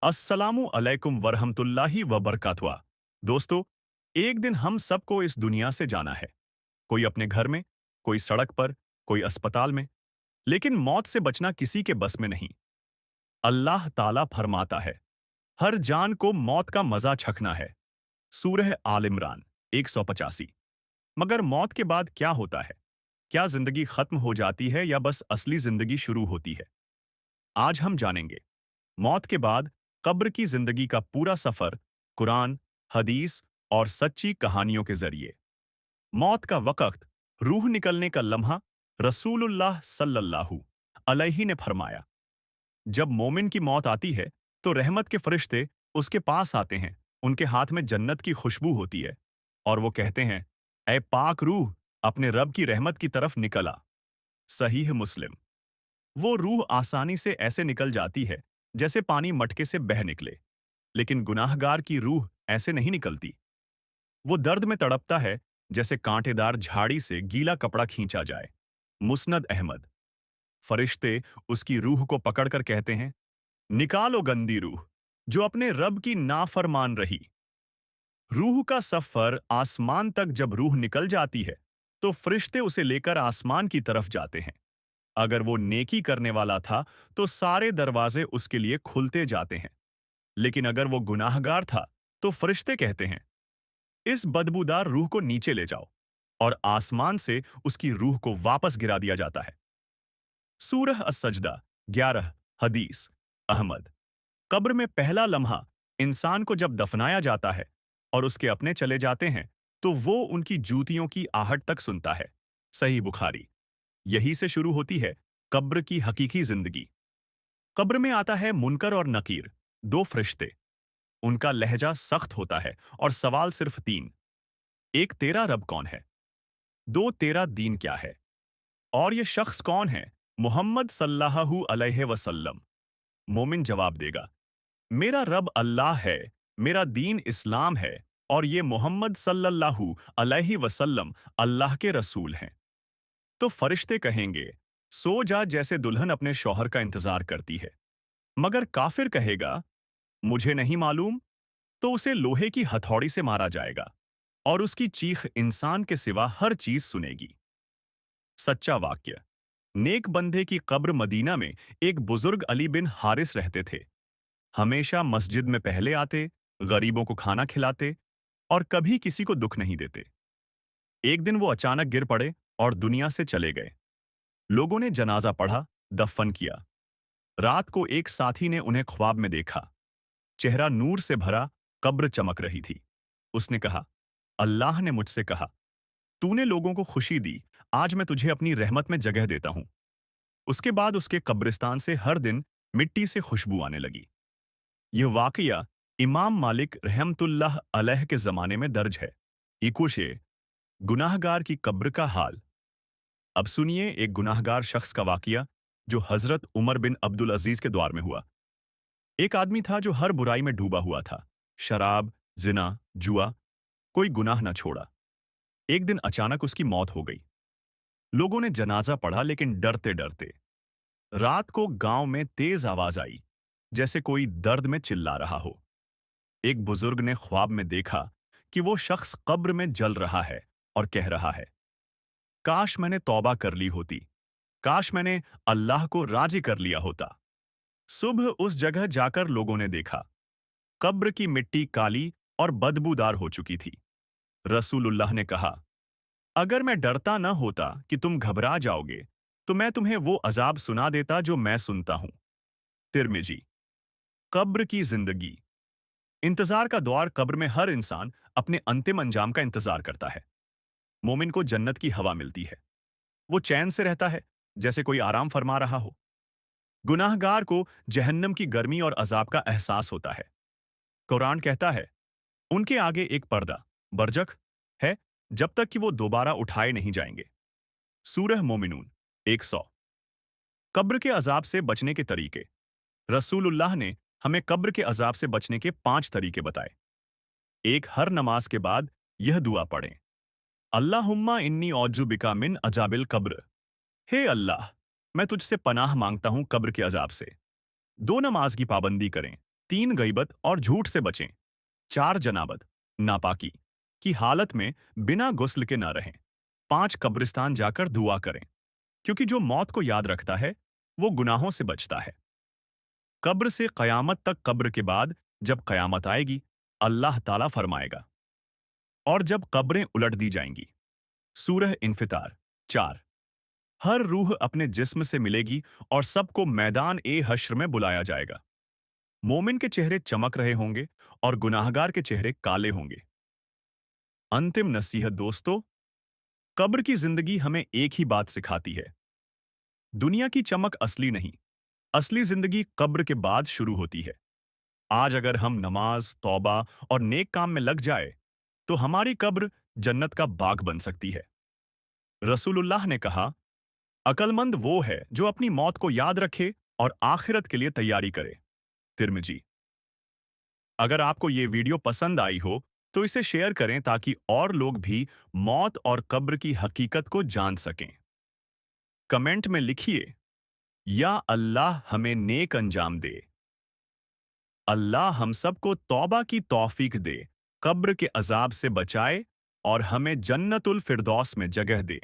अस्सलामु अलैकुम वरहमतुल्लाहि वबरकातुहू। दोस्तों, एक दिन हम सबको इस दुनिया से जाना है। कोई अपने घर में, कोई सड़क पर, कोई अस्पताल में। लेकिन मौत से बचना किसी के बस में नहीं। अल्लाह ताला फरमाता है, हर जान को मौत का मजा चखना है। सूरह आल इमरान 185। मगर मौत के बाद क्या होता है? क्या जिंदगी खत्म हो जाती है या बस असली जिंदगी शुरू होती है? आज हम जानेंगे। मौत के बाद कब्र की जिंदगी का पूरा सफर, कुरान, हदीस और सच्ची कहानियों के जरिए। मौत का वक़्त, रूह निकलने का लम्हा। रसूलुल्लाह सल्लल्लाहु अलैहि ने फरमाया, जब मोमिन की मौत आती है तो रहमत के फरिश्ते उसके पास आते हैं। उनके हाथ में जन्नत की खुशबू होती है और वो कहते हैं, ऐ पाक रूह, अपने रब की रहमत की तरफ निकल आ। सहीह मुस्लिम। वो रूह आसानी से ऐसे निकल जाती है जैसे पानी मटके से बह निकले। लेकिन गुनाहगार की रूह ऐसे नहीं निकलती। वो दर्द में तड़पता है जैसे कांटेदार झाड़ी से गीला कपड़ा खींचा जाए। मुस्नद अहमद। फरिश्ते उसकी रूह को पकड़कर कहते हैं, निकालो गंदी रूह, जो अपने रब की नाफरमान रही। रूह का सफर आसमान तक। जब रूह निकल जाती है तो फरिश्ते उसे लेकर आसमान की तरफ जाते हैं। अगर वो नेकी करने वाला था तो सारे दरवाजे उसके लिए खुलते जाते हैं। लेकिन अगर वो गुनाहगार था तो फरिश्ते कहते हैं, इस बदबूदार रूह को नीचे ले जाओ, और आसमान से उसकी रूह को वापस गिरा दिया जाता है। सूरह अस-सजदा 11। हदीस अहमद। कब्र में पहला लम्हा, इंसान को जब दफनाया जाता है और उसके अपने चले जाते हैं तो वो उनकी जूतियों की आहट तक सुनता है। सही बुखारी। यही से शुरू होती है कब्र की हकीकी जिंदगी। कब्र में आता है मुनकर और नकीर, दो फरिश्ते। उनका लहजा सख्त होता है और सवाल सिर्फ तीन। एक, तेरा रब कौन है? दो, तेरा दीन क्या है? और ये शख्स कौन है? मोहम्मद सल्लल्लाहु अलैहि वसल्लम। मोमिन जवाब देगा, मेरा रब अल्लाह है, मेरा दीन इस्लाम है, और ये मोहम्मद सल्लल्लाहु अलैहि वसल्लम अल्लाह के रसूल हैं। तो फरिश्ते कहेंगे, सो जा जैसे दुल्हन अपने शौहर का इंतजार करती है। मगर काफिर कहेगा, मुझे नहीं मालूम। तो उसे लोहे की हथौड़ी से मारा जाएगा और उसकी चीख इंसान के सिवा हर चीज सुनेगी। सच्चा वाक्य। नेक बंदे की कब्र मदीना में एक बुजुर्ग अली बिन हारिस रहते थे। हमेशा मस्जिद में पहले आते, गरीबों को खाना खिलाते और कभी किसी को दुख नहीं देते। एक दिन वो अचानक गिर पड़े और दुनिया से चले गए। लोगों ने जनाजा पढ़ा, दफन किया। रात को एक साथी ने उन्हें ख्वाब में देखा। चेहरा नूर से भरा, कब्र चमक रही थी। उसने कहा, अल्लाह ने मुझसे कहा, तूने लोगों को खुशी दी, आज मैं तुझे अपनी रहमत में जगह देता हूं। उसके बाद उसके कब्रिस्तान से हर दिन मिट्टी से खुशबू आने लगी। यह वाकया इमाम मालिक रहमतुल्लाह अलैह के जमाने में दर्ज है। इकुशे, गुनाहगार की कब्र का हाल। अब सुनिए एक गुनाहगार शख्स का वाकया जो हजरत उमर बिन अब्दुल अजीज के दौर में हुआ। एक आदमी था जो हर बुराई में डूबा हुआ था। शराब, जिना, जुआ, कोई गुनाह न छोड़ा। एक दिन अचानक उसकी मौत हो गई। लोगों ने जनाजा पढ़ा लेकिन डरते डरते। रात को गांव में तेज आवाज आई, जैसे कोई दर्द में चिल्ला रहा हो। एक बुजुर्ग ने ख्वाब में देखा कि वो शख्स कब्र में जल रहा है और कह रहा है, काश मैंने तौबा कर ली होती, काश मैंने अल्लाह को राजी कर लिया होता। सुबह उस जगह जाकर लोगों ने देखा, कब्र की मिट्टी काली और बदबूदार हो चुकी थी। रसूलुल्लाह ने कहा, अगर मैं डरता न होता कि तुम घबरा जाओगे तो मैं तुम्हें वो अजाब सुना देता जो मैं सुनता हूं। तिर्मिजी। कब्र की जिंदगी। इंतजार का दौर। कब्र में हर इंसान अपने अंतिम अंजाम का इंतजार करता है। मोमिन को जन्नत की हवा मिलती है। वो चैन से रहता है जैसे कोई आराम फरमा रहा हो। गुनाहगार को जहन्नम की गर्मी और अजाब का एहसास होता है। कुरान कहता है, उनके आगे एक पर्दा, बरजख, है जब तक कि वो दोबारा उठाए नहीं जाएंगे। सूरह मोमिनून 100। कब्र के अजाब से बचने के तरीके। रसूलुल्लाह ने हमें कब्र के अजाब से बचने के 5 तरीके बताए। एक, हर नमाज के बाद यह दुआ पढ़ें, अल्लाहुम्मा इन्नी औजु बिका मिन अजाबिल कब्र। हे अल्लाह, मैं तुझसे पनाह मांगता हूं कब्र के अजाब से। 2, नमाज की पाबंदी करें। 3 गईबत और झूठ से बचें। 4 जनाबत, नापाकी की हालत में बिना गुस्ल के न रहें। 5 कब्रिस्तान जाकर दुआ करें, क्योंकि जो मौत को याद रखता है, वो गुनाहों से बचता है। कब्र से कयामत तक, कब्र के बाद जब कयामत आएगी, अल्लाह ताला फरमाएगा, और जब कब्रें उलट दी जाएंगी। सूरह इन्फितार 4। हर रूह अपने जिस्म से मिलेगी और सबको मैदान ए हश्र में बुलाया जाएगा। मोमिन के चेहरे चमक रहे होंगे और गुनाहगार के चेहरे काले होंगे। अंतिम नसीहत दोस्तों, कब्र की जिंदगी हमें एक ही बात सिखाती है। दुनिया की चमक असली नहीं, असली जिंदगी कब्र के बाद शुरू होती है। आज अगर हम नमाज, तौबा और नेक काम में लग जाए, तो हमारी कब्र जन्नत का बाग बन सकती है। रसूलुल्लाह ने कहा, अक्लमंद वो है जो अपनी मौत को याद रखे और आखिरत के लिए तैयारी करे। तिर्मिजी। अगर आपको ये वीडियो पसंद आई हो, तो इसे शेयर करें ताकि और लोग भी मौत और कब्र की हकीकत को जान सकें। कमेंट में लिखिए, या अल्लाह हमें नेक अंजाम दे। अल्लाह हम सबको तौबा की तौफीक दे, कब्र के अजाब से बचाए और हमें जन्नतुल फिरदौस में जगह दे।